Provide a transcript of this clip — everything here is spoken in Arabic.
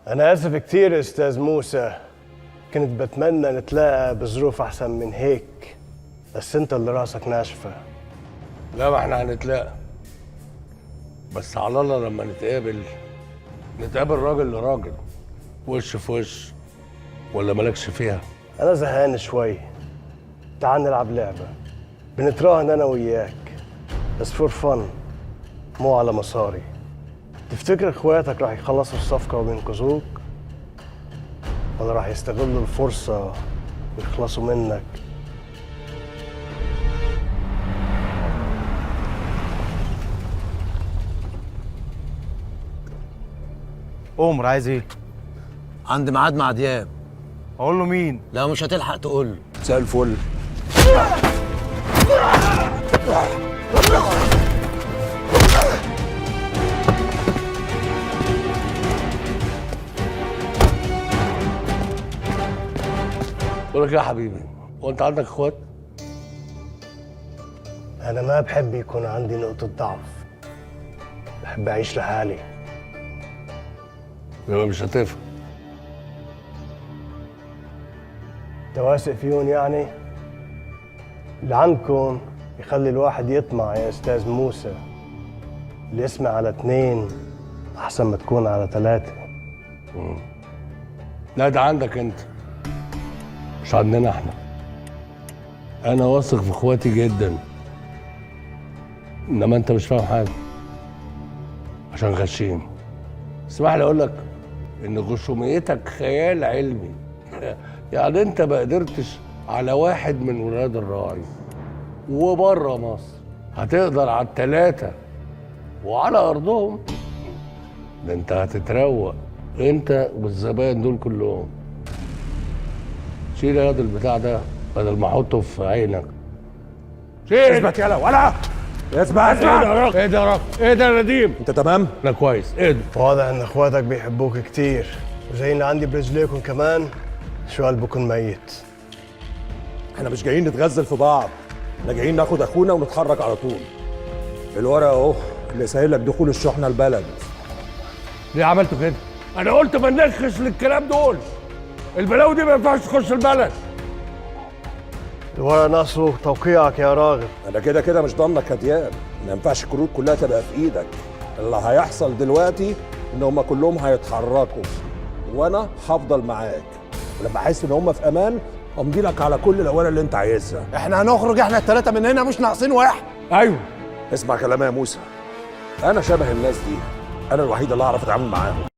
أنا آسف كتير يا أستاذ موسى، كنت بتمنى نتلاقى بظروف أحسن من هيك، بس أنت اللي راسك ناشفة. لا، ما احنا هنتلاقى، بس على الله لما نتقابل راجل لراجل، وش في وش، ولا مالكش فيها؟ أنا زهقان شوي، تعال نلعب لعبة بنتراهن أنا وياك، بس فور فن مو على مصاري. تفتكر إخواتك راح يخلصوا الصفقة وينقذوك؟ ولا راح يستغلوا الفرصة ويخلصوا منك؟ عمر عايز ايه؟ عندي ميعاد مع دياب. اقول له مين؟ لا مش هتلحق تقول له. مساء الفل. بقول لك يا حبيبي، هو انت عندك اخوات؟ أنا ما بحب يكون عندي نقطة ضعف، بحب أعيش لحالي. يبقى مش هتفهم. أنت واثق فيهم يعني؟ اللي عندكم يخلي الواحد يطمع يا أستاذ موسى، اللي يسمع على 2 أحسن ما تكون على 3. لا، ده عندك انت، مش عندنا احنا. انا واثق في اخواتي جدا، انما انت مش فاهم حاجه عشان غشيم. اسمح لي اقول لك ان غشوميتك خيال علمي. يعني انت ما قدرتش على واحد من ولاد الراعي، وبره مصر هتقدر على ال3 وعلى ارضهم. ده انت هتتروق انت والزباين دول كلهم. شيل ياض البتاع ده بدل ما احطه في عينك. شيل. اثبت يلا ولا اثبت. ايه ده يا راجل؟ ايه ده يا راجل؟ ايه ده يا نديم؟ انت تمام؟ انا كويس. ايه ده؟ واضح إن إخواتك بيحبوك كتير، وزي اللي عندي برجليكم كمان، شو قلبكم ميت. احنا مش جايين نتغزل في بعض، احنا جايين ناخد اخونا ونتحرك على طول. الورق اهو اللي سهل لك دخول الشحنه البلد. ليه عملتوا كده؟ انا قلت ما ننخش للكلام دول. البلاوي دي ما ينفعش تخش البلد. الورق ناقصه توقيعك يا راغب. انا كده كده مش ضامنك يا دياب، ما ينفعش الكروت كلها تبقى في ايدك. اللي هيحصل دلوقتي ان هم كلهم هيتحركوا، وانا هفضل معاك، ولما احس ان هم في امان امضي لك على كل الاوراق اللي انت عايزها. احنا هنخرج احنا ال3 من هنا مش ناقصين واحد. ايوه، اسمع كلامي يا موسى، انا شبه الناس دي، انا الوحيد اللي اعرف اتعامل معاهم.